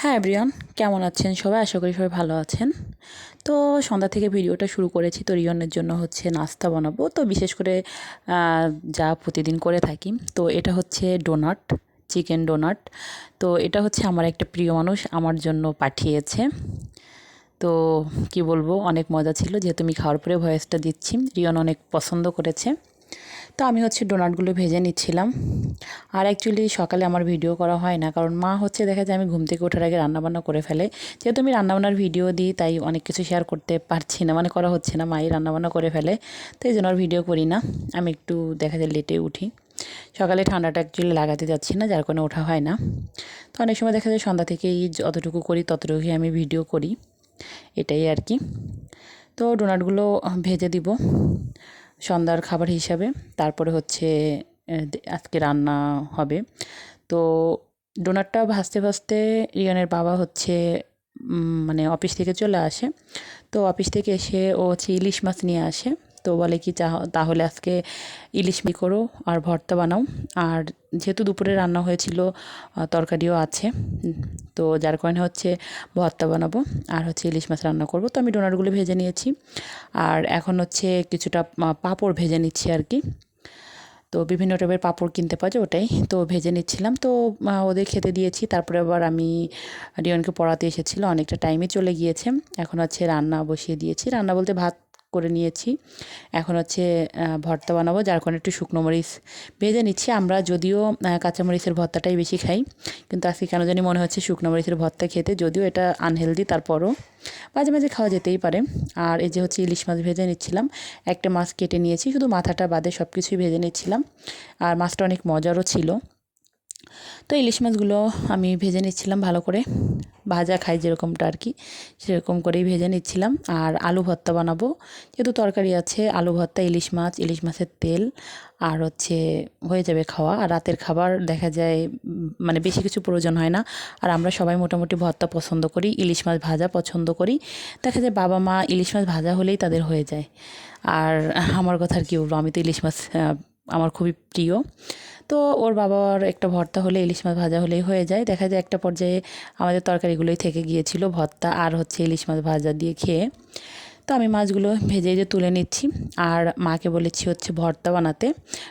হ্যাঁ এভরিওয়ান, কেমন আছেন সবাই? আশা করি সবাই ভালো আছেন। তো সন্ধ্যা থেকে ভিডিওটা শুরু করেছি। তো রিয়নের জন্য হচ্ছে নাস্তা বানাবো। তো বিশেষ করে যা প্রতিদিন করে থাকি। তো এটা হচ্ছে ডোনাট, চিকেন ডোনাট। তো এটা হচ্ছে আমার একটা প্রিয় মানুষ আমার জন্য পাঠিয়েছে। তো কি বলবো, অনেক মজা ছিল। যেহেতু আমি খাওয়ার পরে ভয়েসটা দিচ্ছি, রিয়ন অনেক পছন্দ করেছে। তো আমি হচ্ছে ডোনাটগুলো ভেজে নিচ্ছিলাম। আর অ্যাকচুয়ালি সকালে আমার ভিডিও করা হয় না, কারণ মা হচ্ছে দেখা যায় আমি ঘুম থেকে ওঠার আগে রান্নাবান্না করে ফেলে। যেহেতু আমি রান্নাবান্নার ভিডিও দিই, তাই অনেক কিছু শেয়ার করতে পারছি না, মানে করা হচ্ছে না, মাই রান্নাবান্না করে ফেলে। তো এই জন্য আর ভিডিও করি না। আমি একটু দেখা যায় লেটে উঠি। সকালে ঠান্ডাটা অ্যাকচুয়ালি লাগাতে যাচ্ছি না, যার কারণে ওঠা হয় না। তো অনেক সময় দেখা যায় সন্ধ্যা থেকেই যতটুকু করি ততটুকুই আমি ভিডিও করি, এটাই আর কি। তো ডোনাটগুলো ভেজে দিব সন্ধ্যার খাবার হিসাবে। তারপরে হচ্ছে আজকে রান্না হবে। তো ডোনাটটা ভাজতে ভাজতে রিয়ানের বাবা হচ্ছে মানে অফিস থেকে চলে আসে। তো অফিস থেকে এসে ও হচ্ছে ইলিশ মাছ নিয়ে আসে। তো বলে কি তাহলে আজকে ইলিশ মাছ করো আর ভর্তা বানাও। আর যেহেতু দুপুরে রান্না হয়েছিল, তরকারিও আছে, তো যার কারণে হচ্ছে ভর্তা বানাবো আর হচ্ছে ইলিশ মাছ রান্না করব। তো আমি ডোনাটগুলো ভেজে নিয়েছি। আর এখন হচ্ছে কিছুটা পাঁপড় ভেজে নিচ্ছি আর কি। তো বিভিন্ন টাইপের পাঁপড় কিনতে পাওয়া যায়, ওটাই তো ভেজে নিচ্ছিলাম। তো ওদের খেতে দিয়েছি। তারপরে আবার আমি রিয়নকে পড়াতে এসেছিলো, অনেকটা টাইমই চলে গিয়েছে। এখন হচ্ছে রান্না বসিয়ে দিয়েছি। রান্না বলতে ভাত করে নিয়েছি। এখন হচ্ছে ভর্তা বানাবো, যার কারণে একটু শুকনো মরিচ ভেজে নিচ্ছি। আমরা যদিও কাঁচামরিচের ভর্তাটাই বেশি খাই, কিন্তু আজকে কেন জানি মনে হচ্ছে শুকনো মরিচের ভর্তা খেতে, যদিও এটা আনহেলদি, তারপরও মাঝে মাঝে খাওয়া যেতেই পারে। আর এই যে হচ্ছে ইলিশ মাছ ভেজে নিচ্ছিলাম। একটা মাছ কেটে নিয়েছি, শুধু মাথাটা বাদে সব কিছুই ভেজে নিচ্ছিলাম। আর মাছটা অনেক মজারও ছিল। তো ইলিশ মাছগুলো আমি ভেজে নিচ্ছিলাম ভালো করে, ভাজা খাই যেরকমটা আর কি, সেরকম করেই ভেজে নিচ্ছিলাম। আর আলু ভর্তা বানাবো, যেহেতু তরকারি আছে, আলু ভর্তা, ইলিশ মাছ, ইলিশ মাছের তেল, আর হচ্ছে হয়ে যাবে খাওয়া। আর রাতের খাবার দেখা যায় মানে বেশি কিছু প্রয়োজন হয় না। আর আমরা সবাই মোটামুটি ভর্তা পছন্দ করি, ইলিশ মাছ ভাজা পছন্দ করি। দেখা যায় বাবা মা ইলিশ মাছ ভাজা হলেই তাদের হয়ে যায়। আর আমার কথা আর কি বলবো, আমি তো ইলিশ মাছ আমার খুবই প্রিয়। তো ওর বাবার একটা ভর্তা হলে, ইলিশ মাছ ভাজা হলেই হয়ে যায়। দেখা যায় একটা পর্যায়ে আমাদের তরকারিগুলোই থেকে গিয়েছিল, ভর্তা আর হচ্ছে ইলিশ মাছ ভাজা দিয়ে খেয়ে। তো আমি মাছগুলো ভেজে যে তুলে নিচ্ছি। আর মাকে বলেছি হচ্ছে ভর্তা বানাতে,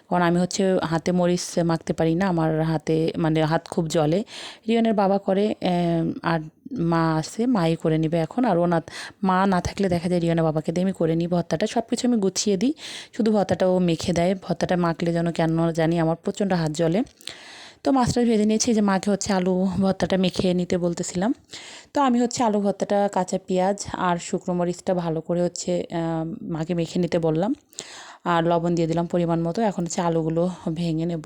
কারণ আমি হচ্ছে হাতে মরিচ মাখতে পারি না, আমার হাতে মানে হাত খুব জ্বলে। রিয়নের বাবা করে, আর মা আসে, মাই করে নিবে এখন। আর মা না থাকলে দেখা যায় রিয়নের বাবাকে দিয়ে আমি করে নিই ভর্তাটা। সব কিছু আমি গুছিয়ে দিই, শুধু ভর্তাটা ও মেখে দেয়। ভর্তাটা মাখলে যেন কেন জানি আমার প্রচণ্ড হাত জ্বলে। তো মাছটা ভেজে নিয়েছি, যে মাকে হচ্ছে আলু ভর্তাটা মেখে নিতে বলতেছিলাম। তো আমি হচ্ছে আলু ভর্তাটা কাঁচা পেঁয়াজ আর শুকনো মরিচটা ভালো করে হচ্ছে মাকে মেখে নিতে বললাম। আর লবণ দিয়ে দিলাম পরিমাণ মতো। এখন হচ্ছে আলুগুলো ভেঙে নেব।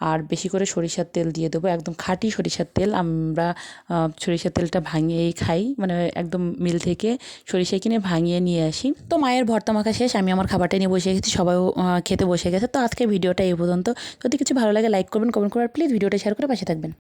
আর বেশি করে সরিষার তেল দিয়ে দেবো, একদম খাঁটি সরিষার তেল। আমরা সরিষার তেলটা ভাঙিয়েই খাই, মানে একদম মিল থেকে সরিষা কিনে ভাঙিয়ে নিয়ে আসি। তো মায়ের ভর্তা মাখা শেষ, আমি আমার খাবারটা নিয়ে বসে গেছি, সবাইও খেতে বসে গেছে। তো আজকের ভিডিওটা এই পর্যন্ত। যদি কিছু ভালো লাগে লাইক করবেন, কমেন্ট করবেন, প্লিজ ভিডিওটা শেয়ার করে পাশে থাকবেন।